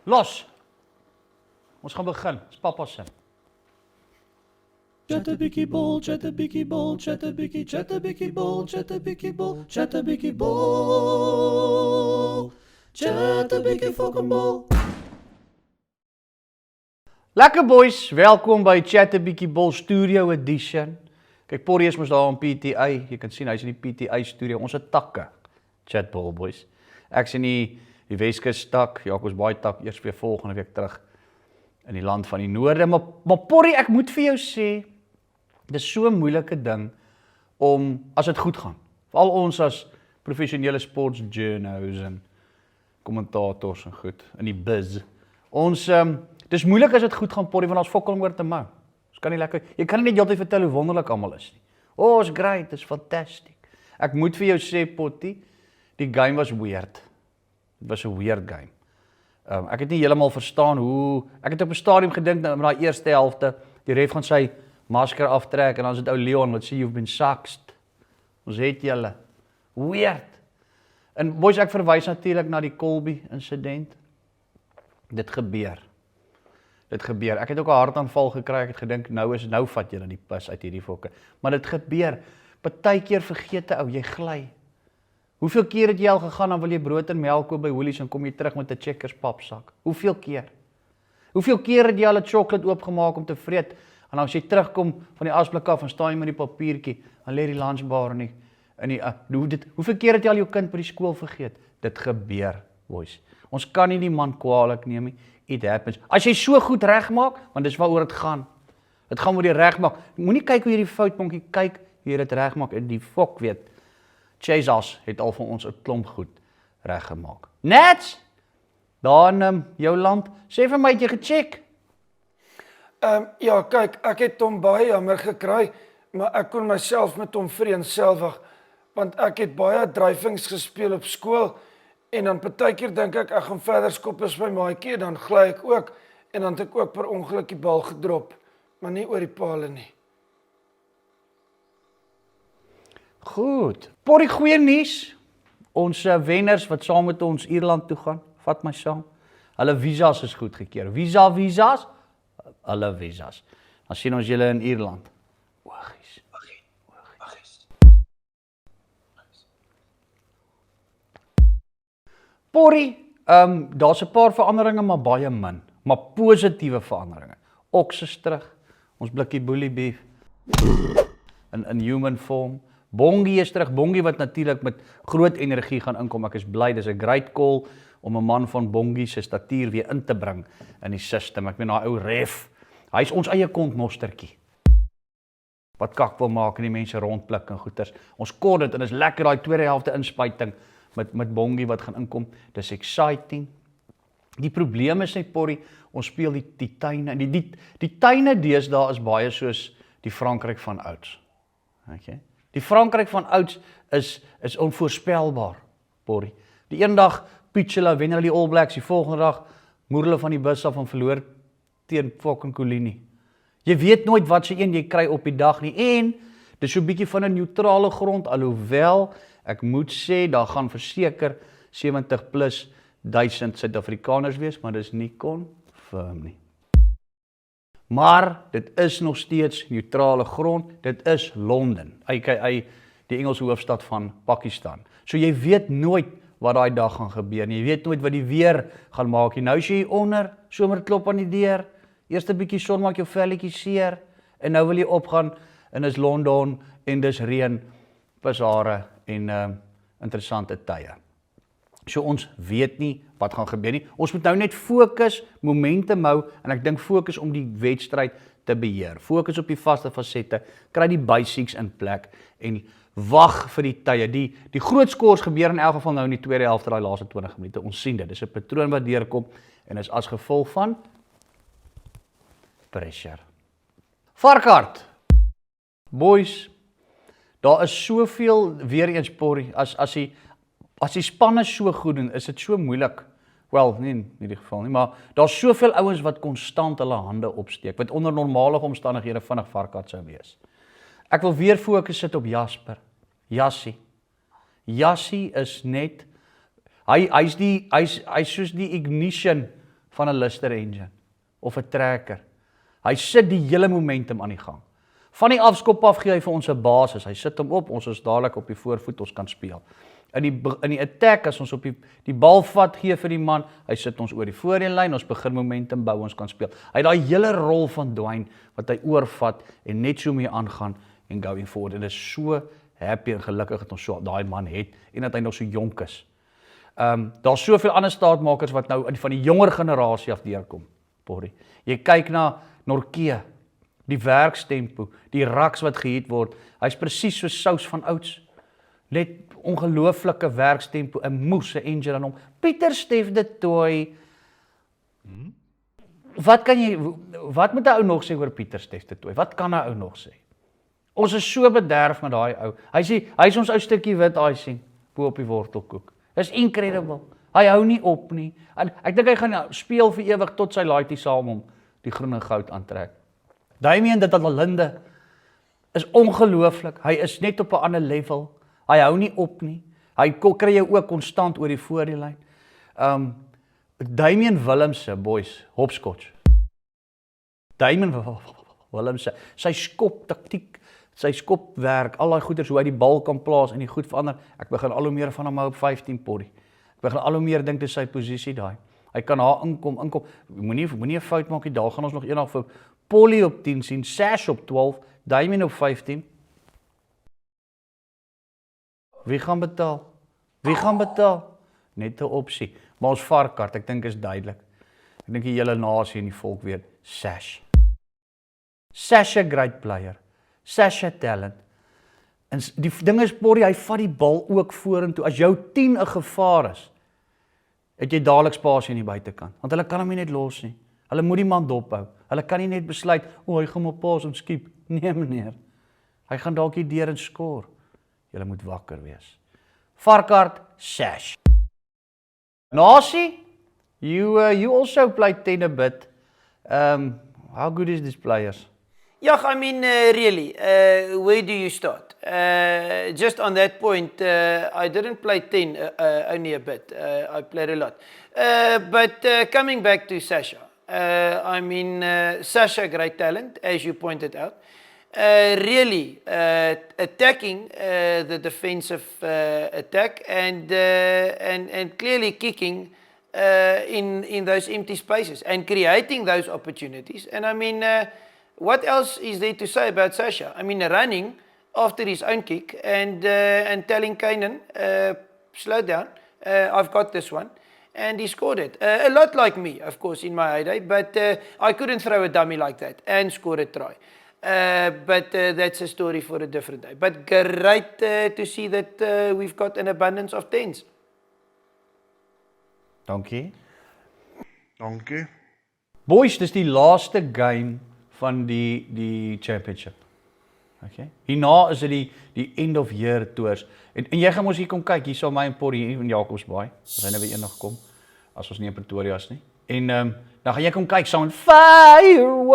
Los! Ons gaan begin. Dis pappa se. Chat a biggie ball, chat a biggie ball, chat a biggie ball, chat a biggie ball, chat a biggie ball, chat a biggie fucking ball. Lekker boys, welkom by Chat a Bietjie Bol Studio Edition. Kyk, Porrie is mos daar in PTI. Jy kan sien hy's in die PTI studio. Ons het takke. Chat Bol boys. Ek's in die Weskus tak. Jacobs Baai tak eers weer volgende week terug in die land van die noorde. Maar Porrie, ek moet vir jou sê, dis so 'n moeilike ding om as dit goed gaan. Veral ons as professionele sportsjournos en kommentators en goed in die biz. Ons dis moeilik as dit goed gaan, Porrie, want ons fokol oor te mou. Ons kan nie lekker, jy kan nie net heeltyd vertel hoe wonderlik almal is nie. Oh, is great, is fantastic. Ek moet vir jou sê, Pottie, die game was weird. Dit was 'n weird game. Ek het nie heeltemal verstaan hoe, ek het op 'n stadium gedink met daai eerste helfte, die ref gaan sy masker aftrek en dan is dit ou Leon wat sê you've been sacked. Ons het julle. Weird. En boys, ek verwys natuurlik na die Colby insident. Dit gebeur. Ek het ook 'n hartaanval gekry, ek het gedink nou vat jy dan die pis uit hierdie fokke. Maar dit gebeur. Partykeer vergeet ou, jy gly. Hoeveel keer het jy al gegaan dan wil jy brood en melk koop by Woolies en kom jy terug met 'n Checkers papsak? Hoeveel keer? Hoeveel keer het jy al 'n chocolate oopgemaak om te vreet en dan as jy terugkom van die asblik af en staan jy met die papiertjie, dan lê die lunchbar in die hoeveel keer het jy al jou kind by die skool vergeet? Dit gebeur, boys. Ons kan nie die man kwaadlik neem nie. It happens. As jy so goed regmaak, want dis waaroor dit gaan. Dit gaan oor die regmaak. Moenie kyk hoe jy die foutpunkie kyk, hoe jy dit regmaak en die fok weet. Chasers het al vir ons 'n klomp goed reggemaak. Nets, daar in jou land, sê vir my, het jy gecheck? Ja, kyk, ek het hom baie jammer gekry, maar ek kon myself met hom vereenselwig, want ek het baie drywings gespeel op skool, en dan partykeer dink ek gaan verder skop as my maatjie, dan gly ek ook, en dan het ek ook per ongeluk die bal gedrop, maar nie oor die pale nie. Goed. Porrie, goeie nuus. Ons wenners wat saam met ons Ierland toe gaan, vat my saam. Hulle visas is goedgekeur. Visas? Hulle visas. Dan sien ons julle in Ierland. Oogies. Porrie, daar's 'n paar veranderinge, maar baie min. Maar positiewe veranderinge. Oks is terug. Ons blikkie boelie beef. In human form. Bongie is terug. Bongie wat natuurlik met groot energie gaan inkom. Ek is bly, dis 'n great call om 'n man van Bongie se statuur weer in te bring in die system. Ek meen daai ou ref. Hy's ons eie kontmostertjie. Wat kak wil maak en die mense rondplik en goeters. Ons kort dit en is lekker daai tweede helfte inspuiting met Bongie wat gaan inkom. Dis exciting. Die probleem is net, Porrie, ons speel die tuine. Die tuine deesdae is baie soos die Frankryk van ouds. Okay. Die Frankryk van ouds is onvoorspelbaar, Porrie. Die een dag pitch hulle, wen hulle die All Blacks, die volgende dag moer hulle van die bus af en verloor teen fucking Colini. Jy weet nooit wat se een jy kry op die dag nie, en dis so 'n bietjie van 'n neutrale grond, alhoewel ek moet sê, daar gaan verseker 70+ Suid-Afrikaners wees, maar dis nie confirm nie. Maar dit is nog steeds neutrale grond, dit is Londen, aka die Engelse hoofstad van Pakistan. So jy weet nooit wat daai dag gaan gebeur nie, jy weet nooit wat die weer gaan maak nie. Nou is jy hier onder, somer klop aan die deur, eerste bietjie son maak jou velletjie seer, en nou wil jy opgaan, en is Londen, en dis reën, pishare, en interessante tye. So ons weet nie wat gaan gebeur nie. Ons moet nou net fokus, momentum hou, en ek dink fokus om die wedstryd te beheer. Fokus op die vaste fasette, kry die basics in plek, en wag vir die tye. Die groot scores gebeur in elk geval nou in die tweede helfte, daai laaste 20 minute. Ons sien dit, dis 'n patroon wat deurkom, en is as gevolg van pressure. Varkhard, boys, daar is soveel, weer eens, Porrie, as die spanne so goed doen, is dit so moeilik. Wel, nie in hierdie geval nie, maar daar's soveel ouens wat konstant hulle hande opsteek, wat onder normale omstandighede vinnig Varkhard sou wees. Ek wil weer fokus sit op Jasper, Jassie. Jassie is net, hy's soos die ignition van 'n Lister engine, of 'n trekker. Hy sit die hele momentum aan die gang. Van die afskop af gee hy vir ons 'n basis, hy sit hom op, ons is dadelik op die voorvoet, ons kan speel. In die attack, as ons op die bal vat, gee vir die man, hy sit ons oor die voorheenlyn, ons begin momentum bou, ons kan speel. Hy het daai hele rol van Dwayne, wat hy oorvat, en net so mee aangaan, en going forward, en is so happy en gelukkig dat ons so daai man het, en dat hy nog so jonk is. Daar's soveel ander staatmakers wat nou van die jonger generasie af deurkom, Porrie. Jy kyk na Norke, die werkstempo, die raks wat gehit word, hy's presies so sous van ouds. Net ongelooflike werkstempo, 'n moes, 'n engine aan hom. Pieter Stef de Tooy. Wat moet 'n ou nog sê oor Pieter Stef de Tooy? Wat kan 'n ou nog sê? Ons is so bederf met daai ou. Hy's ons ou stukkie wit icing bo op die wortelkoek. Dis incredible. Hy hou nie op nie. En ek dink hy gaan speel vir ewig tot sy laaitjie saam hom die groen en goud aantrek. Damian Linde is ongelooflik. Hy is net op 'n ander level. Hy hou nie op nie. Hy kry jou ook konstant oor die voorlyn. Damian Willemse, boys, hopscotch. Damian Willemse, sy skop taktiek, sy skopwerk, al daai goeders hoe hy die bal kan plaas en die goed verander. Ek begin al hoe meer van hom hou op 15 Porrie. Ek begin al hoe meer dink dis sy posisie daai. Hy kan haar inkom. Moenie 'n fout maak nie. Daar gaan ons nog eendag vir Polly op 10 sien, Sash op 12, Damian op 15. Wie gaan betaal? Wie gaan betaal? Net 'n opsie. Maar ons varkart, ek dink is duidelik. Ek dink die hele nasie en die volk weet, Sash. Sash 'n great player. Sash 'n talent. En die ding is, Porrie, hy vat die bal ook vorentoe. As jou 10 'n gevaar is, het jy dadelik spasie aan die buitekant. Want hulle kan hom nie net los nie. Hulle moet die man dophou. Hulle kan nie net besluit, hy gaan maar paas en skiep. Nee, meneer. Hy gaan dalk hier deur en skoor. Julle moet wakker wees. Varkart, Sash. Nasie, you also played 10 a bit. How good is this players? Yeah, I mean, really, where do you start? Just on that point, I didn't play 10, only a bit. I played a lot. But coming back to Sasha, I mean, Sasha, great talent, as you pointed out. Really attacking the defensive attack and clearly kicking in those empty spaces and creating those opportunities. And I mean, what else is there to say about Sasha? I mean, running after his own kick and telling Kanan, slow down, I've got this one. And he scored it. A lot like me, of course, in my heyday, but I couldn't throw a dummy like that and score a try. But that's a story for a different day. But great to see that we've got an abundance of 10s. Dankie. Dankie. Boys, dis die laaste game van die championship. Okay. Hierna is dit die end of year tours. En jy gaan mos hier kom kyk, hier sal my en Porrie hier in Jacobsbaai. As hy nou weer eendag kom, as ons nie in Pretoria is nie. En dan gaan jy kom kyk saam met Firewater.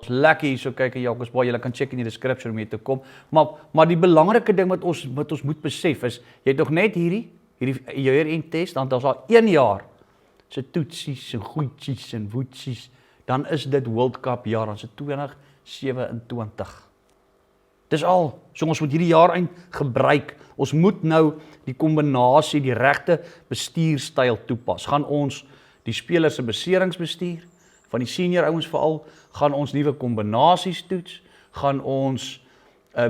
Lekker hier so kyk in Jacobsbaai. Jy kan check in die description om hier te kom. Maar die belangrike ding wat ons moet besef is, jy het nog net hierdie year-end test, dan daar's daar 1 jaar se toetsies en goedjies en woetsies. Dan is dit World Cup jaar, dan is dit 2027. Dis al, so ons moet hierdie jaar eind gebruik. Ons moet nou die kombinasie, die regte bestuurstyl toepas. Gaan ons die spelers se beseringsbestuur, van die senior ouens veral, gaan ons nuwe kombinasies toets, gaan ons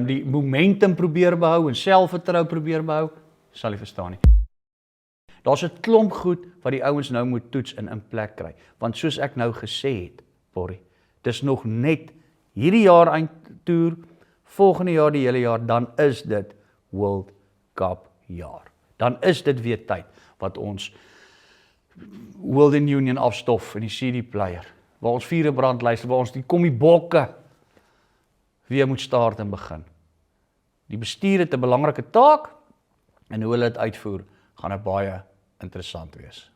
die momentum probeer behou en selfvertrou probeer behou, sal jy verstaan nie. Daar's 'n klomp goed wat die ouens nou moet toets en in plek kry. Want soos ek nou gesê het, Porrie, dis nog net hierdie jaar eindtoer, volgende jaar die hele jaar, dan is dit World Cup jaar. Dan is dit weer tyd wat ons World Union afstof in die CD player, waar ons vierde brand luister, waar ons die kommiebokke weer moet start en begin. Die bestuur het 'n belangrike taak en hoe hulle dit uitvoer, gaan dit baie interessant wees.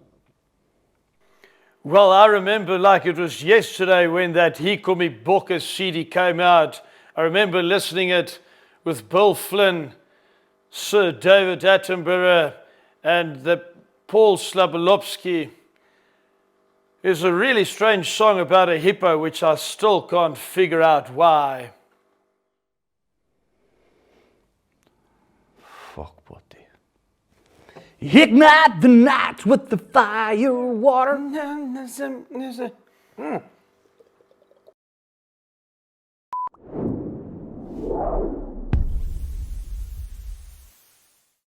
Well, I remember like it was yesterday when that Hikomi Bokke CD came out. I remember listening it with Bill Flynn, Sir David Attenborough, and the Paul Slabowski. It's a really strange song about a hippo, which I still can't figure out why. Fuck, buddy. Ignite the night with the fire water.